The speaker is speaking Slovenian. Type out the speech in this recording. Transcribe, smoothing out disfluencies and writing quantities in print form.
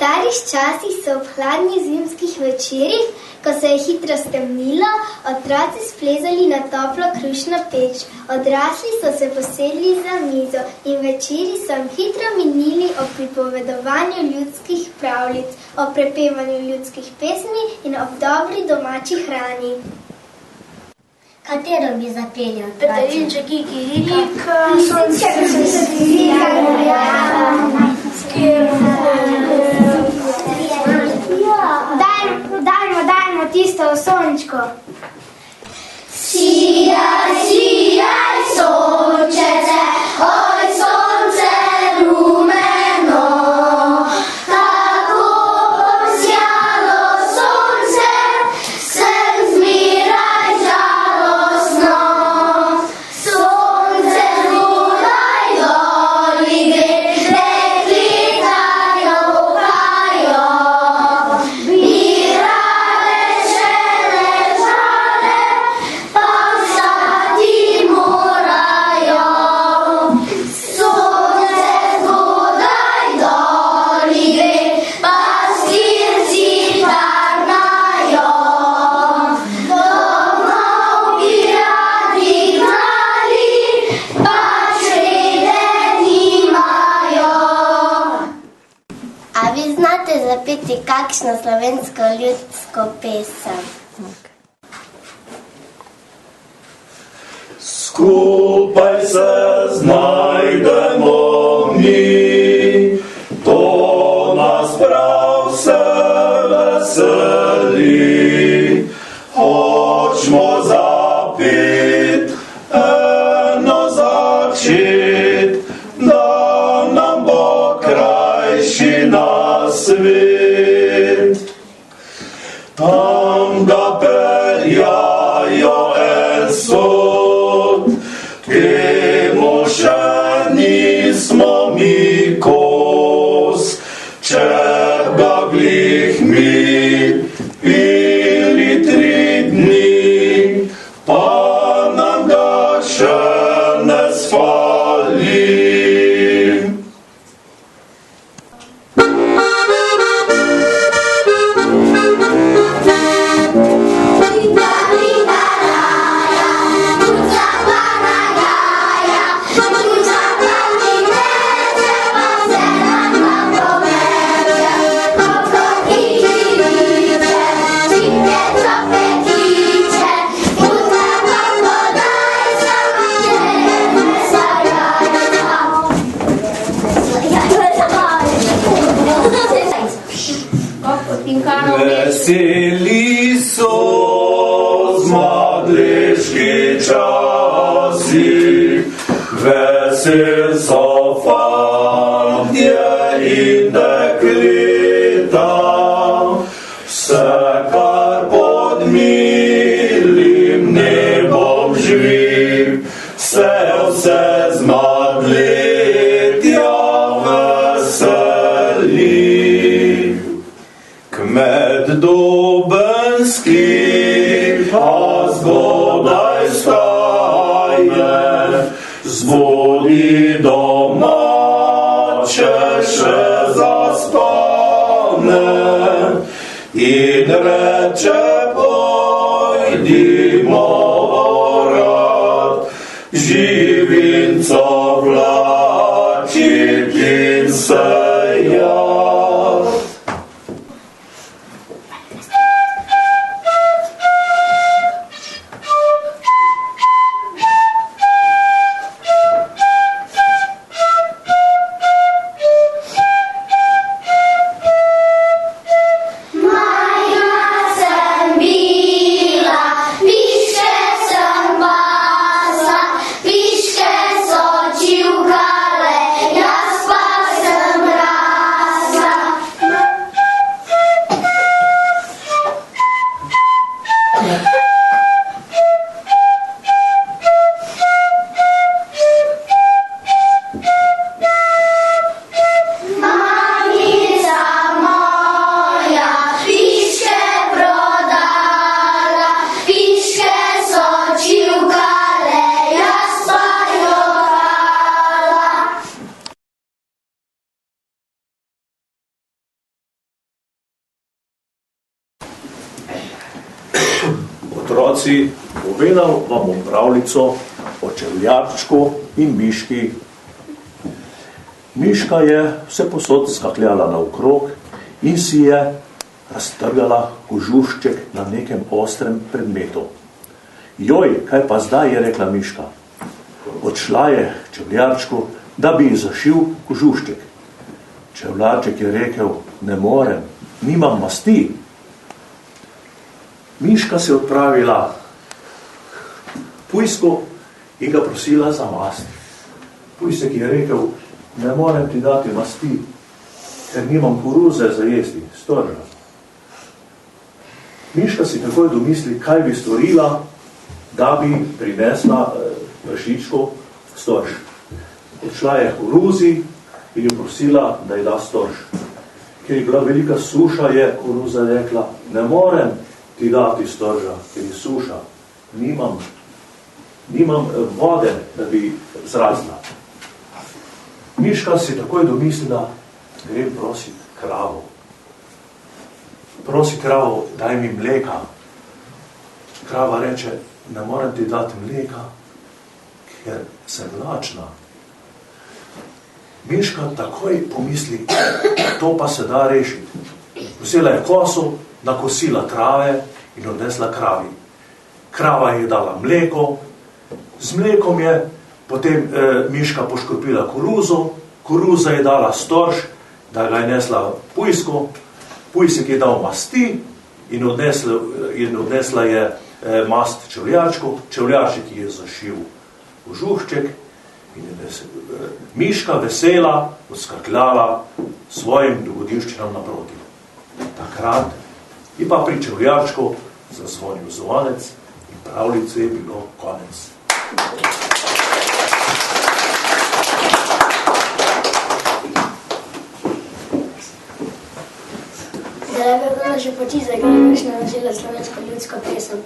starih časih so ob hladnih zimskih večerih, ko se je hitro stemnilo, otroci splezali na toplo krušno peč. Odrasli so se posedli za mizo in večeri so jim hitro minili ob pripovedovanju ljudskih pravljic, ob prepevanju ljudskih pesmi in ob dobri domači hrani. Katero bi zapeli od Petelinče, Kikirika, sonce se svika, Dajmo tisto v sončko. Sijaj, sijaj, sončece, oj sonce rumeno, tako posijalo sonce, sem zmeraj žalostno. Sonce zgodaj doli gre, dekleta jokajo, bi rade še ležale, pa vstati morajo. Sonce zgodaj doli gre, pastirci tarnajo. Domov bi radi gnali, pa črede nimajo. A vi znate zapeti kakšno slovensko ljudsko pesem? Skupaj se znajdemo mi, to nas prav vse veseli. Hočemo zapit, eno začet, da nam bo krajši na svet. Tam ga peljajo en sod, temu še nismo mi kos. Če ga glih mi pili 3 dni, pa nam ga še ne sfali. Veseli so zmadleški časi, vesel so fantje in dekleta, vse kar pod milim nebom živi, se zmadletja veseli. Kmet dobenski, a zgodaj vstaje, zbudi domače še zaspane in reče pojdimo orad, živinca vlačit in sejat. Piške so čivkale, jaz pa sem Otroci, povedal vam bom pravljico o čevljarčku in miški. Miška je vse posod skakljala naokrog in si je raztrgala kožušček na nekem ostrem predmetu. Joj, kaj pa zdaj, je rekla miška. Odšla je k čevljarčku, da bi ji zašil kožušček. Čevljarček je rekel, ne morem, nimam masti. Miška se je odpravila k pujsku in ga prosila za mast. Pujsek je rekel, ne morem ti dati masti, ker nimam koruze za jesti, storža. Miška si takoj domisli, kaj bi storila, da bi prinesla prašičku storž. Odšla je k koruzi in jo prosila, da ji da storž. Ker je bila velika suša, je koruza rekla, ne morem ti dati storža, ker je suša. Nimam vode, da bi zrasla. Miška si takoj domislila, grem prositi kravo. Prosi kravo, daj mi mleka. Krava reče, ne morem ti dati mleka, ker sem lačna. Miška takoj pomisli, to pa se da rešiti. Vzela je koso, nakosila trave in odnesla kravi. Krava je dala mleko, z mlekom je potem miška poškropila koruzo, koruza je dala storž, da ga je nesla pujsko, pujsek je dal masti in odnesla je mast čevljarčku, čevljarček je zašil kožušček in je miška vesela odskakljala svojim dogodivščinam naproti. Takrat je pa pri čevljarčku zazvonil zvonec in pravljice je bilo konec. Zdaj bi bilo že poti, da gremo na slovensko ljudsko pesem.